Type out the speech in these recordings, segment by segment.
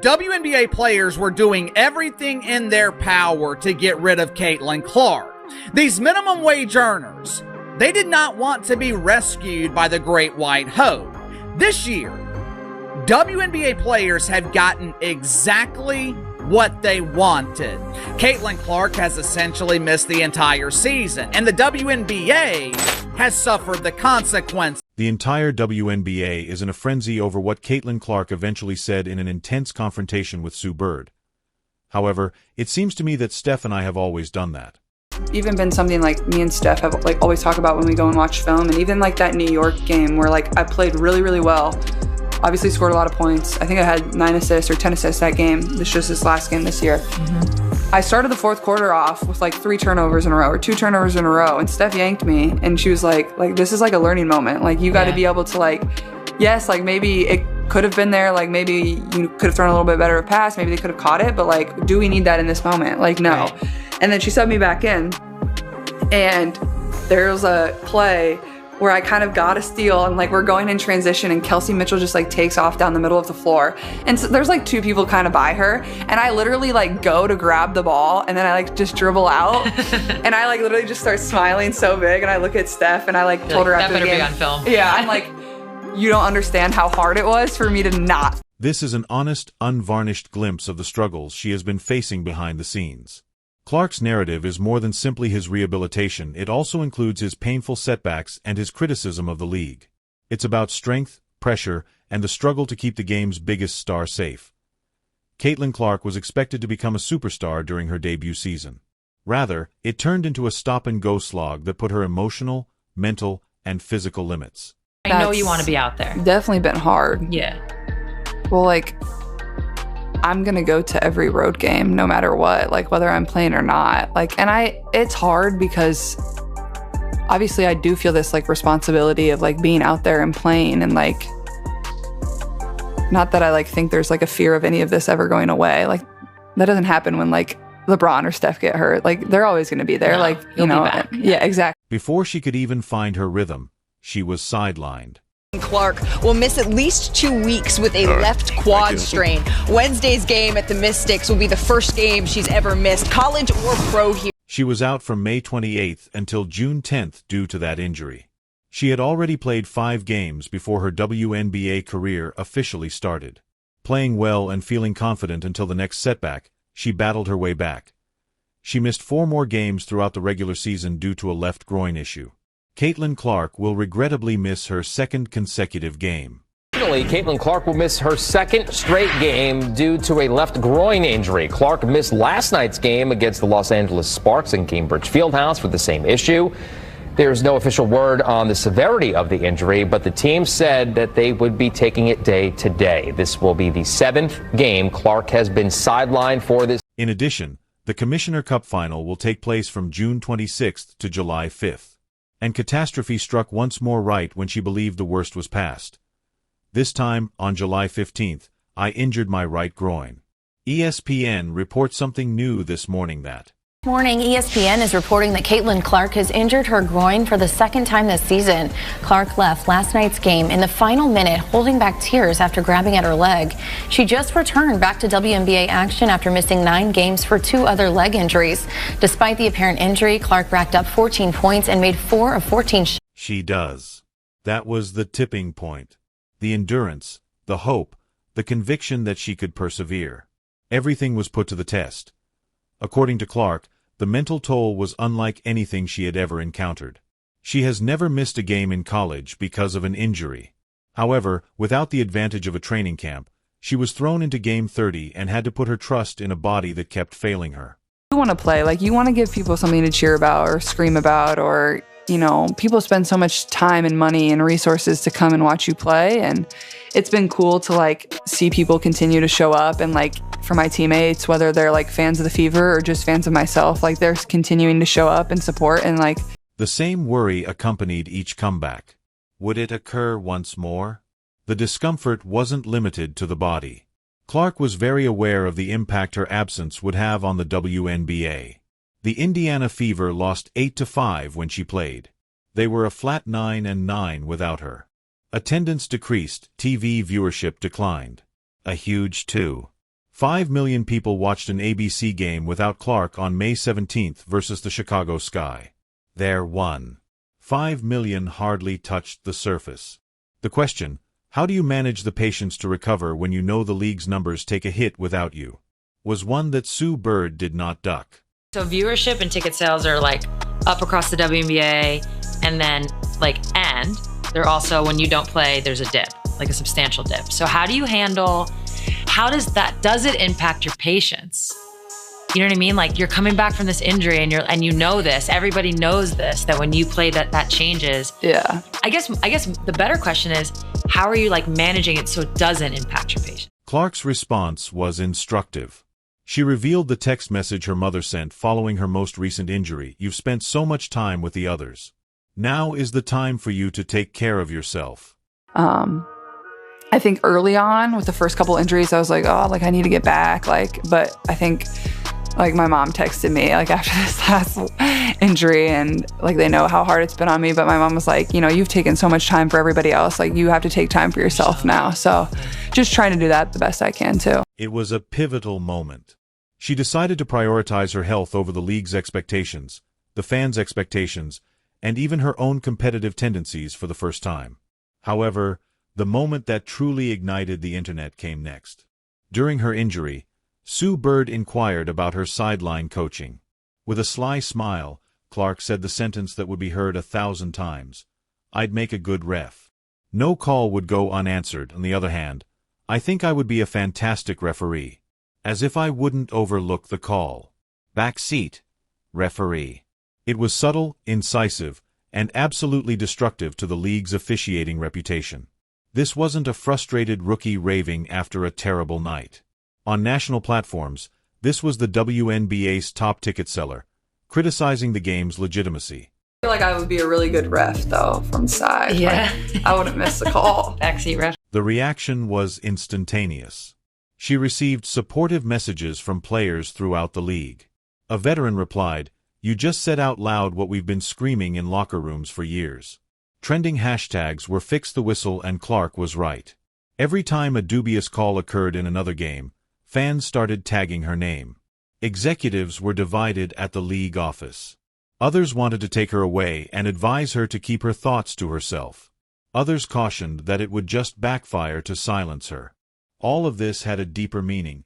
WNBA players were doing everything in their power to get rid of Caitlin Clark. These minimum wage earners, they did not want to be rescued by the Great White Hope. This year, WNBA players have gotten exactly what they wanted. Caitlin Clark has essentially missed the entire season, and the WNBA has suffered the consequences. The entire WNBA is in a frenzy over what Caitlin Clark eventually said in an intense confrontation with Sue Bird. However, it seems to me that Steph and I have always done that. Even been something like me and Steph have always talk about when we go and watch film, and even like that New York game where I played really, really well. Obviously scored a lot of points. I think I had 9 assists or 10 assists that game. This just this last game this year. I started the fourth quarter off with 3 turnovers in a row or 2 turnovers in a row, and Steph yanked me, and she was like this is a learning moment. You got to be able to yes, maybe it could have been there. Maybe you could have thrown a little bit better of a pass. Maybe they could have caught it, but do we need that in this moment? No. Right. And then she subbed me back in, and there was a play where I kind of got a steal, and we're going in transition, and Kelsey Mitchell just takes off down the middle of the floor, and so there's 2 people kind of by her, and I literally go to grab the ball, and then I just dribble out, and I literally just start smiling so big, and I look at Steph, and I told her after the game, that better be on film. Yeah, I'm you don't understand how hard it was for me to not. This is an honest, unvarnished glimpse of the struggles she has been facing behind the scenes. Clark's narrative is more than simply his rehabilitation. It also includes his painful setbacks and his criticism of the league. It's about strength, pressure, and the struggle to keep the game's biggest star safe. Caitlin Clark was expected to become a superstar during her debut season. Rather, it turned into a stop-and-go slog that put her emotional, mental, and physical limits. I know you want to be out there. Definitely been hard. Yeah. Well, I'm going to go to every road game no matter what, whether I'm playing or not. It's hard because obviously I do feel this responsibility of being out there and playing, and not that I think there's a fear of any of this ever going away. That doesn't happen when LeBron or Steph get hurt. They're always going to be there. No, you'll be back. Yeah, exactly. Before she could even find her rhythm, she was sidelined. Clark will miss at least 2 weeks with a left quad strain. Wednesday's game at the Mystics will be the first game she's ever missed, college or pro here. She was out from May 28th until June 10th due to that injury. She had already played 5 games before her WNBA career officially started. Playing well and feeling confident until the next setback, she battled her way back. She missed 4 more games throughout the regular season due to a left groin issue. Caitlin Clark will regrettably miss her 2nd consecutive game. Finally, Caitlin Clark will miss her 2nd straight game due to a left groin injury. Clark missed last night's game against the Los Angeles Sparks in Cambridge Fieldhouse for the same issue. There's no official word on the severity of the injury, but the team said that they would be taking it day to day. This will be the 7th game Clark has been sidelined for this. In addition, the Commissioner Cup final will take place from June 26th to July 5th. And catastrophe struck once more right when she believed the worst was past. This time, on July 15th, I injured my right groin. ESPN reports something new this morning that Morning, ESPN is reporting that Caitlin Clark has injured her groin for the 2nd time this season. Clark left last night's game in the final minute, holding back tears after grabbing at her leg. She just returned back to WNBA action after missing 9 games for 2 other leg injuries. Despite the apparent injury, Clark racked up 14 points and made 4 of 14 shots. She does. That was the tipping point. The endurance, the hope, the conviction that she could persevere. Everything was put to the test. According to Clark, the mental toll was unlike anything she had ever encountered. She has never missed a game in college because of an injury. However, without the advantage of a training camp, she was thrown into Game 30 and had to put her trust in a body that kept failing her. You want to play, you want to give people something to cheer about or scream about, or people spend so much time and money and resources to come and watch you play, and it's been cool to see people continue to show up, and for my teammates, whether they're fans of the Fever or just fans of myself, they're continuing to show up and support, and The same worry accompanied each comeback. Would it occur once more? The discomfort wasn't limited to the body. Clark was very aware of the impact her absence would have on the WNBA. The Indiana Fever lost 8-5 when she played. They were a flat 9-9 without her. Attendance decreased, TV viewership declined. A huge 2. 5 million people watched an ABC game without Clark on May 17th versus the Chicago Sky. There 5 million hardly touched the surface. The question, how do you manage the patience to recover when you know the league's numbers take a hit without you, was one that Sue Bird did not duck. So viewership and ticket sales are like up across the WNBA, and then and they're also, when you don't play, there's a dip, like a substantial dip. So how do you handle, does it impact your patience? You know what I mean? Like, you're coming back from this injury and you know this, everybody knows this, that when you play that changes. Yeah. I guess the better question is, how are you managing it so it doesn't impact your patience? Clark's response was instructive. She revealed the text message her mother sent following her most recent injury. You've spent so much time with the others. Now is the time for you to take care of yourself. I think early on with the first couple injuries, I was like, oh, I need to get back. But I think my mom texted me after this last injury, and they know how hard it's been on me. But my mom was like, you've taken so much time for everybody else. You have to take time for yourself now. So just trying to do that the best I can too. It was a pivotal moment. She decided to prioritize her health over the league's expectations, the fans' expectations, and even her own competitive tendencies for the first time. However, the moment that truly ignited the internet came next. During her injury, Sue Bird inquired about her sideline coaching. With a sly smile, Clark said the sentence that would be heard 1,000 times. I'd make a good ref. No call would go unanswered. On the other hand, I think I would be a fantastic referee. As if I wouldn't overlook the call. Backseat. Referee. It was subtle, incisive, and absolutely destructive to the league's officiating reputation. This wasn't a frustrated rookie raving after a terrible night. On national platforms, this was the WNBA's top ticket seller, criticizing the game's legitimacy. I feel like I would be a really good ref, though, from the side. Yeah. I wouldn't miss the call. Backseat ref. The reaction was instantaneous. She received supportive messages from players throughout the league. A veteran replied, "You just said out loud what we've been screaming in locker rooms for years." Trending hashtags were "Fix the Whistle" and "Clark was right." Every time a dubious call occurred in another game, fans started tagging her name. Executives were divided at the league office. Others wanted to take her away and advise her to keep her thoughts to herself. Others cautioned that it would just backfire to silence her. All of this had a deeper meaning,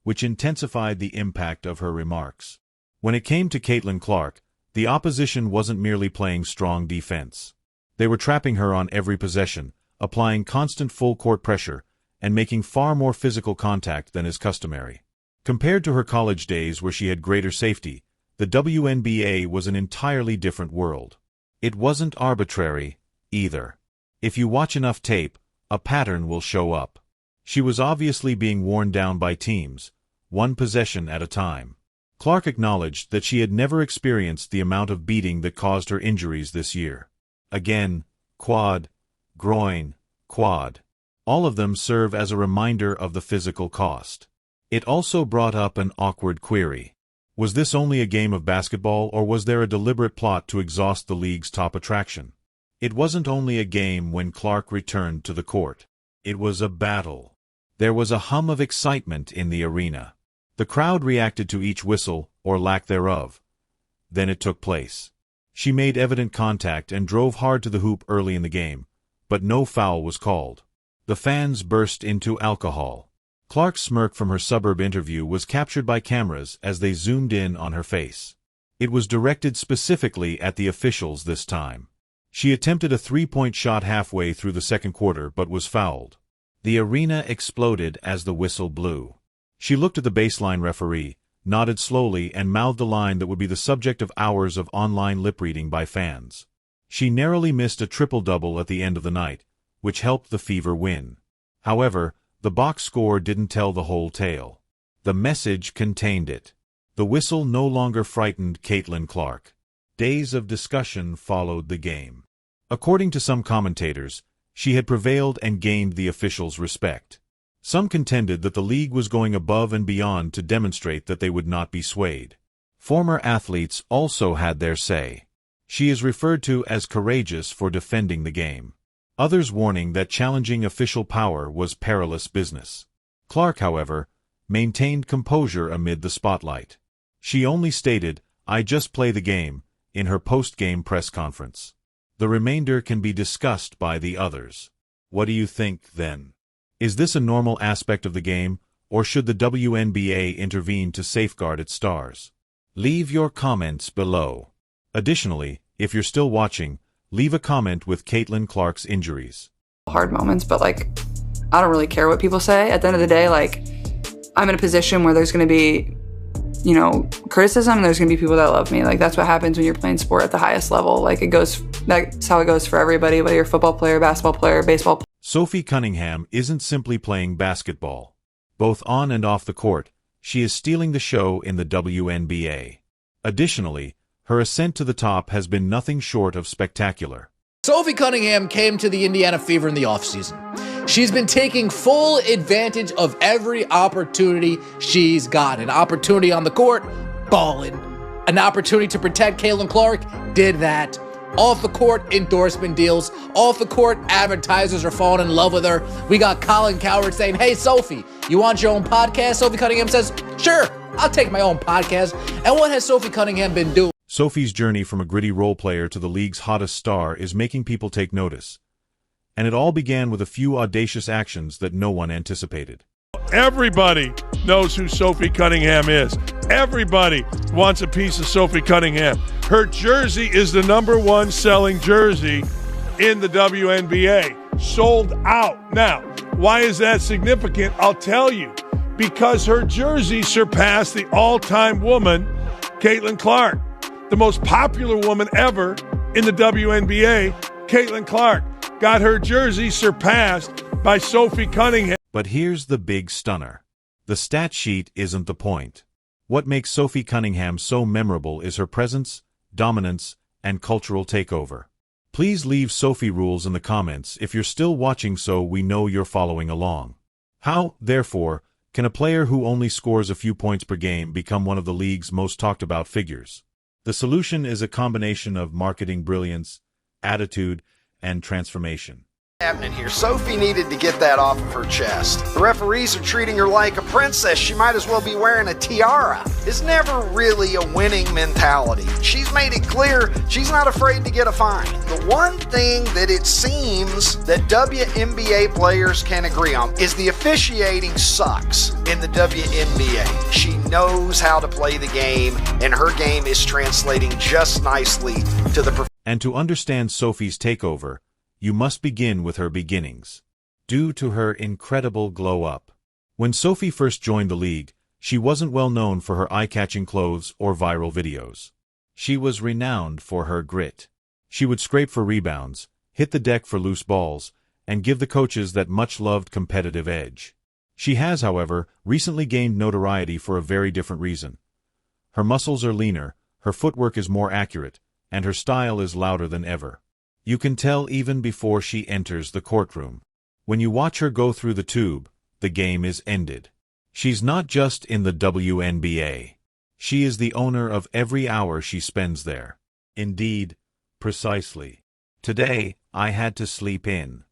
which intensified the impact of her remarks. When it came to Caitlin Clark, the opposition wasn't merely playing strong defense. They were trapping her on every possession, applying constant full-court pressure, and making far more physical contact than is customary. Compared to her college days where she had greater safety, the WNBA was an entirely different world. It wasn't arbitrary, either. If you watch enough tape, a pattern will show up. She was obviously being worn down by teams, one possession at a time. Clark acknowledged that she had never experienced the amount of beating that caused her injuries this year. Again, quad, groin, quad. All of them serve as a reminder of the physical cost. It also brought up an awkward query. Was this only a game of basketball, or was there a deliberate plot to exhaust the league's top attraction? It wasn't only a game when Clark returned to the court. It was a battle. There was a hum of excitement in the arena. The crowd reacted to each whistle, or lack thereof. Then it took place. She made evident contact and drove hard to the hoop early in the game, but no foul was called. The fans burst into alcohol. Clark's smirk from her suburb interview was captured by cameras as they zoomed in on her face. It was directed specifically at the officials this time. She attempted a three-point shot halfway through the second quarter but was fouled. The arena exploded as the whistle blew. She looked at the baseline referee, nodded slowly, and mouthed a line that would be the subject of hours of online lip-reading by fans. She narrowly missed a triple-double at the end of the night, which helped the Fever win. However, the box score didn't tell the whole tale. The message contained it. The whistle no longer frightened Caitlin Clark. Days of discussion followed the game. According to some commentators, she had prevailed and gained the officials' respect. Some contended that the league was going above and beyond to demonstrate that they would not be swayed. Former athletes also had their say. She is referred to as courageous for defending the game. Others warning that challenging official power was perilous business. Clark, however, maintained composure amid the spotlight. She only stated, "I just play the game," in her post-game press conference. The remainder can be discussed by the others. What do you think, then? Is this a normal aspect of the game, or should the WNBA intervene to safeguard its stars? Leave your comments below. Additionally, if you're still watching, leave a comment with Caitlin Clark's injuries. Hard moments, but like, I don't really care what people say. At the end of the day, like, I'm in a position where there's going to be, criticism, and there's going to be people that love me. Like, that's what happens when you're playing sport at the highest level. Like, that's how it goes for everybody, whether you're a football player, basketball player, baseball player. Sophie Cunningham isn't simply playing basketball. Both on and off the court, she is stealing the show in the WNBA. Additionally, her ascent to the top has been nothing short of spectacular. Sophie Cunningham came to the Indiana Fever in the offseason. She's been taking full advantage of every opportunity she's got. An opportunity on the court, ballin'. An opportunity to protect Caitlin Clark, did that. Off the court, endorsement deals. Off the court, advertisers are falling in love with her. We got Colin Cowherd saying, "Hey, Sophie, you want your own podcast?" Sophie Cunningham says, "Sure, I'll take my own podcast." And what has Sophie Cunningham been doing? Sophie's journey from a gritty role player to the league's hottest star is making people take notice. And it all began with a few audacious actions that no one anticipated. Everybody knows who Sophie Cunningham is. Everybody wants a piece of Sophie Cunningham. Her jersey is the #1 selling jersey in the WNBA. Sold out. Now, why is that significant? I'll tell you. Because her jersey surpassed the all-time woman, Caitlin Clark. The most popular woman ever in the WNBA, Caitlin Clark, got her jersey surpassed by Sophie Cunningham. But here's the big stunner. The stat sheet isn't the point. What makes Sophie Cunningham so memorable is her presence, dominance, and cultural takeover. Please leave Sophie rules in the comments if you're still watching so we know you're following along. How, therefore, can a player who only scores a few points per game become one of the league's most talked about figures? The solution is a combination of marketing brilliance, attitude, and transformation. Happening here. Sophie needed to get that off of her chest. The referees are treating her like a princess. She might as well be wearing a tiara. It's never really a winning mentality. She's made it clear she's not afraid to get a fine. The one thing that it seems that WNBA players can agree on is the officiating sucks in the WNBA. She knows how to play the game, and her game is translating just nicely to the. And to understand Sophie's takeover, you must begin with her beginnings. Due to her incredible glow-up. When Sophie first joined the league, she wasn't well known for her eye-catching clothes or viral videos. She was renowned for her grit. She would scrape for rebounds, hit the deck for loose balls, and give the coaches that much-loved competitive edge. She has, however, recently gained notoriety for a very different reason. Her muscles are leaner, her footwork is more accurate, and her style is louder than ever. You can tell even before she enters the courtroom. When you watch her go through the tube, the game is ended. She's not just in the WNBA. She is the owner of every hour she spends there. Indeed, precisely. Today, I had to sleep in.